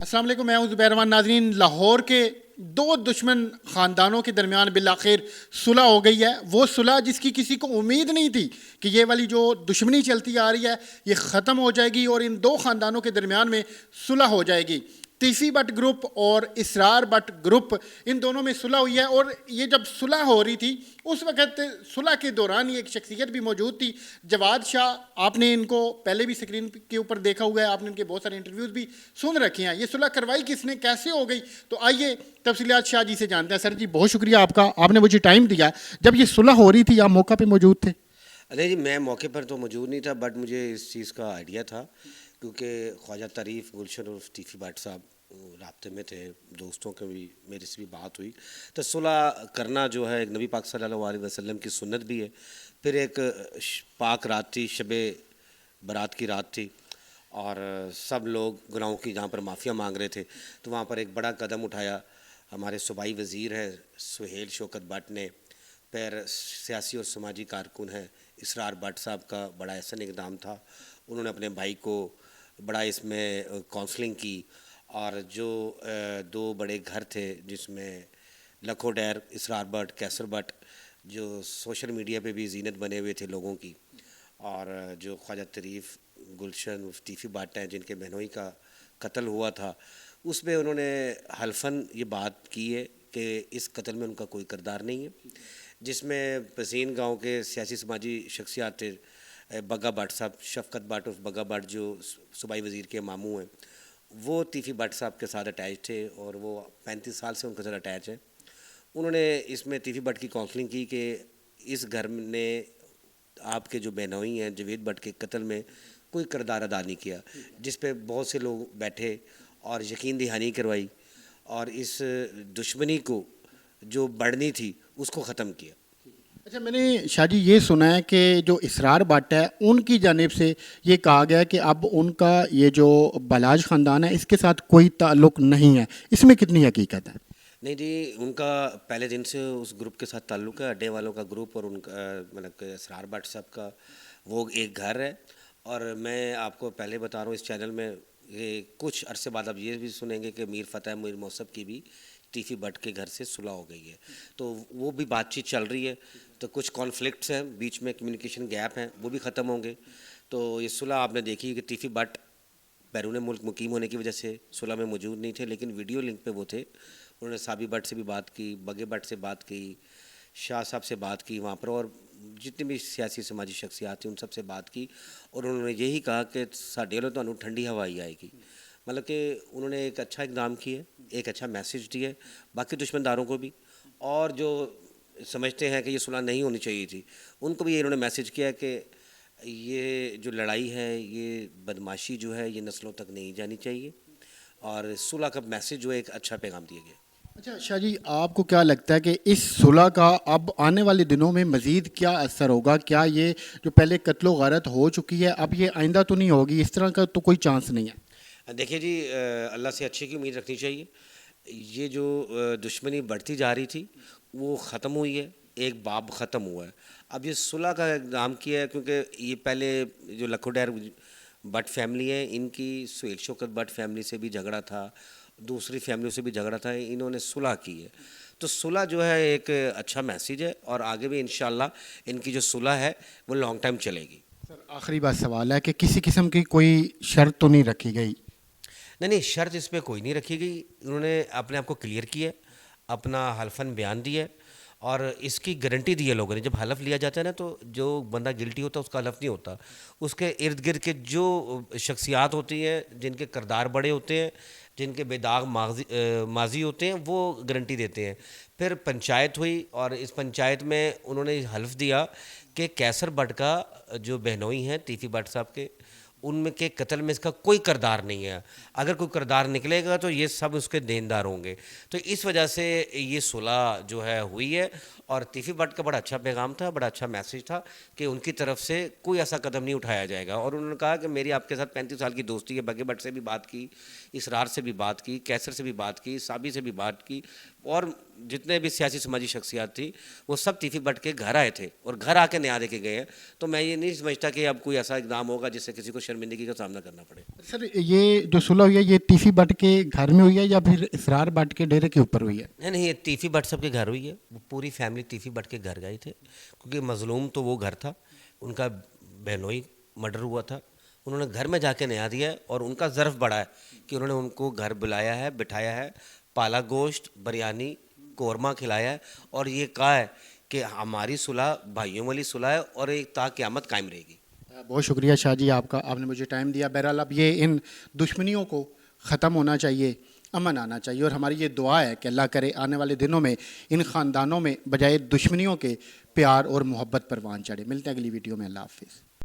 अस्सलाम वालेकुम, मैं हूं ज़ुबैर रहमान। नाज़रीन, लाहौर के दो दुश्मन ख़ानदानों के दरमियान बिलाखिर सुलह हो गई है। वो सुलह जिसकी किसी को उम्मीद नहीं थी कि ये वाली जो दुश्मनी चलती आ रही है ये ख़त्म हो जाएगी और इन दो ख़ानदानों के दरमियान में सुलह हो जाएगी। तीसी बट ग्रुप और इसरार बट ग्रुप, इन दोनों में सुलह हुई है। और ये जब सुलह हो रही थी उस वक़्त सुलह के दौरान ही एक शख्सियत भी मौजूद थी, जवाद शाह। आपने इनको पहले भी स्क्रीन के ऊपर देखा हुआ है, आपने इनके बहुत सारे इंटरव्यूज़ भी सुन रखे हैं। ये सुलह करवाई किसने, कैसे हो गई, तो आइए तफसीलात शाह जी से जानते हैं। सर जी, बहुत शुक्रिया आपका, आपने मुझे टाइम दिया। जब ये सुलह हो रही थी आप मौका पर मौजूद थे? अरे जी, मैं मौके पर तो मौजूद नहीं था, बट मुझे इस चीज़ का आइडिया था क्योंकि ख्वाजा तारीफ़, गुलशन और टीफ़ी भट्ट साहब राब्ते में थे, दोस्तों के भी मेरे से भी बात हुई। तो सुलह करना जो है एक नबी पाक सल्लल्लाहु अलैहि वसल्लम की सुन्नत भी है। फिर एक पाक रात थी, शबे बारात की रात थी और सब लोग गुनाहों की जहाँ पर माफ़िया मांग रहे थे, तो वहाँ पर एक बड़ा कदम उठाया हमारे सूबाई वज़ीर हैं सुहेल शौकत भट्ट ने। फिर सियासी और समाजी कारकुन हैं इसरार भट्ट साहब का बड़ा ऐसा इक़दाम था, उन्होंने अपने भाई को बड़ा इसमें काउंसलिंग की। और जो दो बड़े घर थे जिसमें लखोडैर, इसरार भट्ट, कैसर भट्ट, जो सोशल मीडिया पे भी जीनत बने हुए थे लोगों की, और जो ख्वाजा तारीफ़, गुलशन, टीफ़ी भट्ट हैं जिनके बहनोई का कत्ल हुआ था, उसमें उन्होंने हल्फन ये बात की है कि इस कत्ल में उनका कोई किरदार नहीं है, जिसमें पसीन गांव के सियासी समाजी शख्सियात थे, बग्गा भट्ट साहब, शफ़क़त भट्ट उर्फ बग्गा भट्ट जो सूबाई वज़ीर के मामू हैं, वो तीफ़ी भट्ट साहब के साथ अटैच थे और वो 35 साल से उनके साथ अटैच है। उन्होंने इसमें तीफ़ी भट्ट की काउंसलिंग की कि इस घर ने आपके जो बहनोई हैं जवेद भट्ट के कत्ल में कोई किरदार अदा नहीं किया, जिस पे बहुत से लोग बैठे और यकीन दहानी करवाई और इस दुश्मनी को जो बढ़नी थी उसको ख़त्म किया। अच्छा, मैंने शाह जी ये सुना है कि जो इसरार भट्ट है उनकी जानिब से ये कहा गया है कि अब उनका ये जो बलाज ख़ानदान है इसके साथ कोई ताल्लुक़ नहीं है, इसमें कितनी हकीकत है? नहीं जी, उनका पहले दिन से उस ग्रुप के साथ ताल्लुक़ है, अड्डे वालों का ग्रुप, और उनका मतलब इसरार भट्ट साहब का वो एक घर है। और मैं आपको पहले बता रहा हूँ इस चैनल में, ये कुछ अरसे बाद आप ये भी सुनेंगे कि मीर फ़तेह मीर मौसब की भी टीफ़ी भट्ट के घर से सुलह हो गई है, तो वो भी बातचीत चल रही है। तो कुछ कॉन्फ्लिक्ट्स हैं बीच में, कम्युनिकेशन गैप हैं, वो भी ख़त्म होंगे। तो ये सुलह आपने देखी कि टीफ़ी भट्ट बैरून मुल्क मुकीम होने की वजह से सुलह में मौजूद नहीं थे, लेकिन वीडियो लिंक पे वो थे। उन्होंने साबी भट्ट से भी बात की, बगे भट्ट से बात की, शाह साहब से बात की वहाँ पर, और जितनी भी सियासी समाजी शख्सियात थी उन सब से बात की। और उन्होंने यही कहा कि साडे वालों तो ठंडी हवा ही आएगी। मतलब कि उन्होंने एक अच्छा इक़दाम किया, एक अच्छा मैसेज दिया बाकी दुश्मनदारों को भी, और जो समझते हैं कि ये सुलह नहीं होनी चाहिए थी उनको भी इन्होंने मैसेज किया कि ये जो लड़ाई है, ये बदमाशी जो है, ये नस्लों तक नहीं जानी चाहिए, और सुलह का मैसेज जो है एक अच्छा पैगाम दिया गया। अच्छा शाह जी, आपको क्या लगता है कि इस सुलह का अब आने वाले दिनों में मज़ीद क्या असर होगा? क्या ये जो पहले कत्लो गारत हो चुकी है अब ये आइंदा तो नहीं होगी? इस तरह का तो कोई चांस नहीं है। देखिए जी, अल्लाह से अच्छे की उम्मीद रखनी चाहिए। ये जो दुश्मनी बढ़ती जा रही थी वो ख़त्म हुई है, एक बाब ख़त्म हुआ है। अब ये सुलह का इक़दाम किया है क्योंकि ये पहले जो लखोडैर भट्ट फैमिली है, इनकी सुहेल शौकत भट्ट फैमिली से भी झगड़ा था, दूसरी फैमिलियों से भी झगड़ा था, इन्होंने सुलह की है। तो सुलह जो है एक अच्छा मैसेज है, और आगे भी इंशाल्लाह इनकी जो सुलह है वो लॉन्ग टाइम चलेगी। सर, आखिरी बात सवाल है कि किसी किस्म की कोई शर्त तो नहीं रखी गई? नहीं नहीं, शर्त इस पर कोई नहीं रखी गई। उन्होंने अपने आप को क्लियर किया, अपना हल्फन बयान दिया, और इसकी गारंटी दी है लोगों ने। जब हलफ लिया जाता है ना, तो जो बंदा गिल्टी होता है उसका हलफ नहीं होता, उसके इर्द गिर्द के जो शख्सियात होती हैं जिनके किरदार बड़े होते हैं, जिनके बेदाग माजी होते हैं, वो गारंटी देते हैं। फिर पंचायत हुई और इस पंचायत में उन्होंने हल्फ दिया कि कैसर भट्ट का जो बहनोई हैं तीफ़ी भट्ट साहब के, उनके कत्ल में इसका कोई किरदार नहीं है। अगर कोई किरदार निकलेगा तो ये सब उसके देनदार होंगे। तो इस वजह से ये सुलह जो है हुई है, और तीफ़ी भट्ट का बड़ा अच्छा पैगाम था, बड़ा अच्छा मैसेज था कि उनकी तरफ से कोई ऐसा कदम नहीं उठाया जाएगा। और उन्होंने कहा कि मेरी आपके साथ 35 साल की दोस्ती है। बगे भट्ट से भी बात की, इसरार से भी बात की, कैसर से भी बात की, साबी से भी बात की, और जितने भी सियासी समाजी शख्सियात थी वो सब तीफ़ी भट्ट के घर आए थे और घर आके न्याय दे के गए हैं। तो मैं ये नहीं समझता कि अब कोई ऐसा इक़दाम होगा जिससे किसी को शर्मिंदगी का सामना करना पड़े। सर ये जो सुलह हुई है ये तीफी भट्ट के घर में हुई है या फिर इसरार भट्ट के डेरे के ऊपर हुई है? नहीं, ये तीफ़ी भट्ट साहब के घर हुई है। वो पूरी फैमिली तीफ़ी भट्ट के घर गए थे, क्योंकि मज़लूम तो वो घर था, उनका बहनोई मर्डर हुआ था। उन्होंने घर में जाके न्याय दिया है और उनका ज़र्फ़ बढ़ा है कि उन्होंने उनको घर बुलाया है, बिठाया है, पाला गोश्त, बिरयानी, कौरमा खिलाया है और ये कहा है कि हमारी सुलह भाइयों वाली सुलह है और एक ता क़यामत कायम रहेगी। बहुत शुक्रिया शाह जी आपका, आपने मुझे टाइम दिया। बहरहाल अब ये इन दुश्मनियों को ख़त्म होना चाहिए, अमन आना चाहिए और हमारी ये दुआ है कि अल्लाह करे आने वाले दिनों में इन ख़ानदानों में बजाय दुश्मनियों के प्यार और मोहब्बत परवान चढ़े। मिलते हैं अगली वीडियो में। अल्लाह हाफ़िज़।